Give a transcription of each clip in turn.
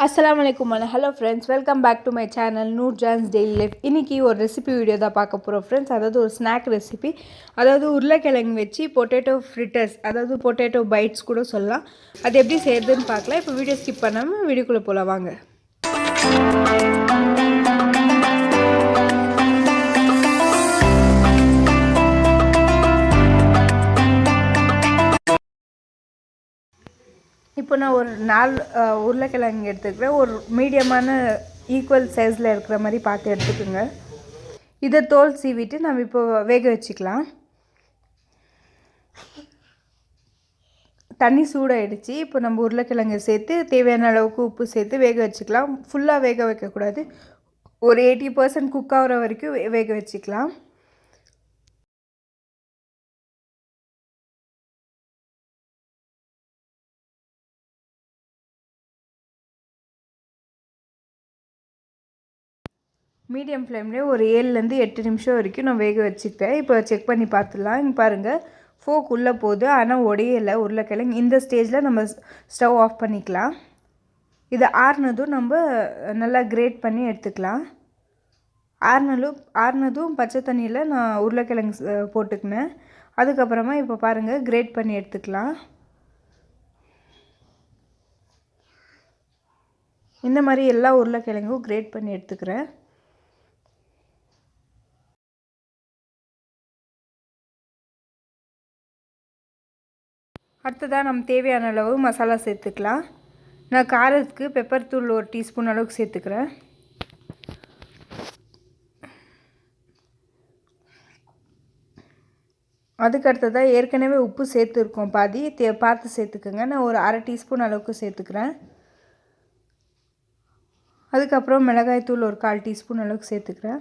Assalamualaikum and hello friends, welcome back to my channel Noorjahan's Daily Life. இன்னைக்கு ஒரு recipe video தான் பார்க்க போகிறோம் ஃப்ரெண்ட்ஸ். அதாவது ஒரு ஸ்நாக் ரெசிபி, அதாவது உருளைக்கிழங்கு வச்சு பொட்டேட்டோ ஃப்ரிட்டர்ஸ், அதாவது பொட்டேட்டோ பைட்ஸ் கூட சொல்லலாம். அது எப்படி செய்யறதுன்னு பார்க்கலாம். இப்போ வீடியோ ஸ்கிப் பண்ணாமல் வீடியோக்குள்ளே போகலாம் வாங்க. இப்போ நான் ஒரு 4 உருளைக்கிழங்கு எடுத்துக்கிறேன். ஒரு மீடியமான ஈக்குவல் சைஸில் இருக்கிற மாதிரி பார்த்து எடுத்துக்கோங்க. இதை தோல் சீவிட்டு நம்ம இப்போ வேக வச்சுக்கலாம். தண்ணி சூடாகிடுச்சு. இப்போ நம்ம உருளைக்கிழங்கு சேர்த்து தேவையான அளவுக்கு உப்பு சேர்த்து வேக வச்சுக்கலாம். ஃபுல்லாக வேக வைக்கக்கூடாது, ஒரு 80% குக் ஆகிற வரைக்கும் வேக வச்சுக்கலாம். மீடியம் ஃப்ளேம்லேயே ஒரு 7லேருந்து 8 நிமிஷம் வரைக்கும் நான் வேக வச்சுக்கிட்டேன். இப்போ செக் பண்ணி பார்த்துடலாம். இங்கே பாருங்கள், ஃபோக் உள்ளே போகுது, ஆனால் உடையலை உருளைக்கிழங்கு. இந்த ஸ்டேஜில் நம்ம ஸ்டவ் ஆஃப் பண்ணிக்கலாம். இதை ஆறுனதும் நம்ம நல்லா கிரேட் பண்ணி எடுத்துக்கலாம். ஆறுனதும் பச்சை தண்ணியில் நான் உருளைக்கிழங்கு போட்டுக்கினேன். அதுக்கப்புறமா இப்போ பாருங்கள், கிரேட் பண்ணி எடுத்துக்கலாம். இந்த மாதிரி எல்லா உருளைக்கிழங்கும் கிரேட் பண்ணி எடுத்துக்கிறேன். அடுத்ததாக நம்ம தேவையான அளவு மசாலா சேர்த்துக்கலாம். நான் காரத்துக்கு பெப்பர் தூள் 1 டீஸ்பூன் அளவுக்கு சேர்த்துக்கிறேன். அதுக்கு அடுத்ததாக ஏற்கனவே உப்பு சேர்த்துருக்கோம், பாதி பார்த்து சேர்த்துக்கோங்க. நான் ஒரு 1/2 டீஸ்பூன் அளவுக்கு சேர்த்துக்கிறேன். அதுக்கப்புறம் மிளகாய் தூள் ஒரு 1/4 டீஸ்பூன் அளவுக்கு சேர்த்துக்கிறேன்.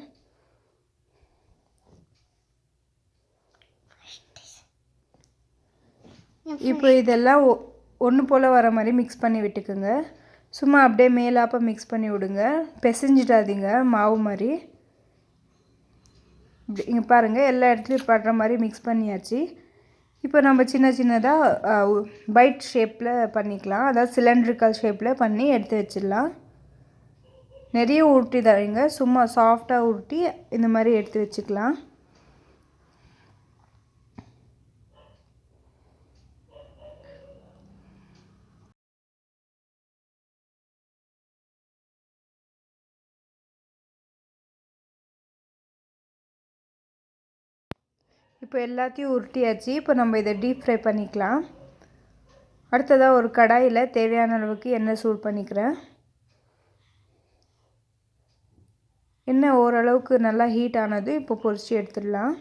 இப்போ இதெல்லாம் ஒன்று போல் வர மாதிரி மிக்ஸ் பண்ணி விட்டுக்குங்க. சும்மா அப்படியே மேலாப்ப மிக்ஸ் பண்ணி விடுங்க, பிசைஞ்சிடாதீங்க மாவு மாதிரி. இங்கே பாருங்கள், எல்லா இடத்துலையும் படுற மாதிரி மிக்ஸ் பண்ணியாச்சு. இப்போ நம்ம சின்ன சின்னதாக பைட் ஷேப்பில் பண்ணிக்கலாம், அதாவது சிலிண்ட்ரிக்கல் ஷேப்பில் பண்ணி எடுத்து வச்சிடலாம். நிறைய உருட்டி தரீங்க, சும்மா சாஃப்டாக உருட்டி இந்த மாதிரி எடுத்து வச்சுக்கலாம். இப்போ எல்லாத்தையும் உருட்டியாச்சு. இப்போ நம்ம இதை டீப் ஃப்ரை பண்ணிக்கலாம். அடுத்ததாக ஒரு கடாயில் தேவையான அளவுக்கு எண்ணெய் சூடு பண்ணிக்கிறேன். எண்ணெய் ஓரளவுக்கு நல்லா ஹீட் ஆனது இப்போ பொரிச்சு எடுத்துடலாம்.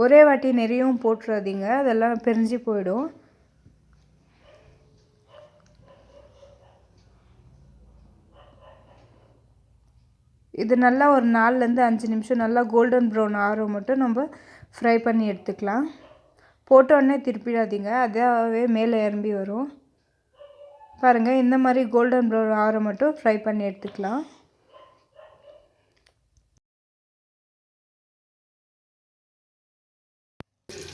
ஒரே வாட்டி நிறையவும் போட்டுறாதீங்க, அதெல்லாம் பிரிஞ்சு போயிடும். இது நல்லா ஒரு 4லேருந்து 5 நிமிஷம் நல்லா கோல்டன் ப்ரௌன் ஆகிற மட்டும் நம்ம ஃப்ரை பண்ணி எடுத்துக்கலாம். போட்டோடனே திருப்பிடாதீங்க, அதாவே மேலே இறம்பி வரும். பாருங்கள், இந்த மாதிரி கோல்டன் ப்ரௌன் ஆகிற மட்டும் ஃப்ரை பண்ணி எடுத்துக்கலாம்.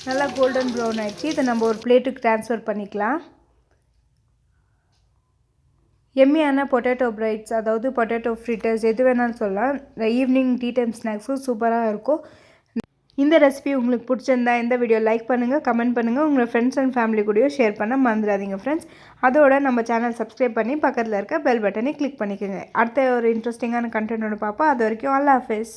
நல்லா கோல்டன் ப்ரௌன் ஆகிடுச்சு. இதை நம்ம ஒரு பிளேட்டுக்கு ட்ரான்ஸ்ஃபர் பண்ணிக்கலாம். எம்மியான பொட்டேட்டோ பைட்ஸ், அதாவது பொட்டேட்டோ ஃப்ரிட்டர்ஸ், எது வேணாலும் சொல்லலாம். ஈவினிங் டீ டைம் ஸ்நாக்ஸும் சூப்பராக இருக்கும். இந்த ரெசிபி உங்களுக்கு பிடிச்சிருந்தா இந்த வீடியோ லைக் பண்ணுங்கள், கமெண்ட் பண்ணுங்கள், உங்கள் ஃப்ரெண்ட்ஸ் அண்ட் ஃபேமிலி கூடயும் ஷேர் பண்ண மறந்துடாதீங்க ஃப்ரெண்ட்ஸ். அதோட நம்ம சேனல் சப்ஸ்கிரைப் பண்ணி பக்கத்தில் இருக்க பெல் பட்டனை கிளிக் பண்ணிக்கோங்க. அடுத்த ஒரு இன்ட்ரெஸ்டிங்கான கண்டென்ட்டோட பார்ப்போம். அது வரைக்கும் அல்லாஹ் ஹாஃபிஸ்.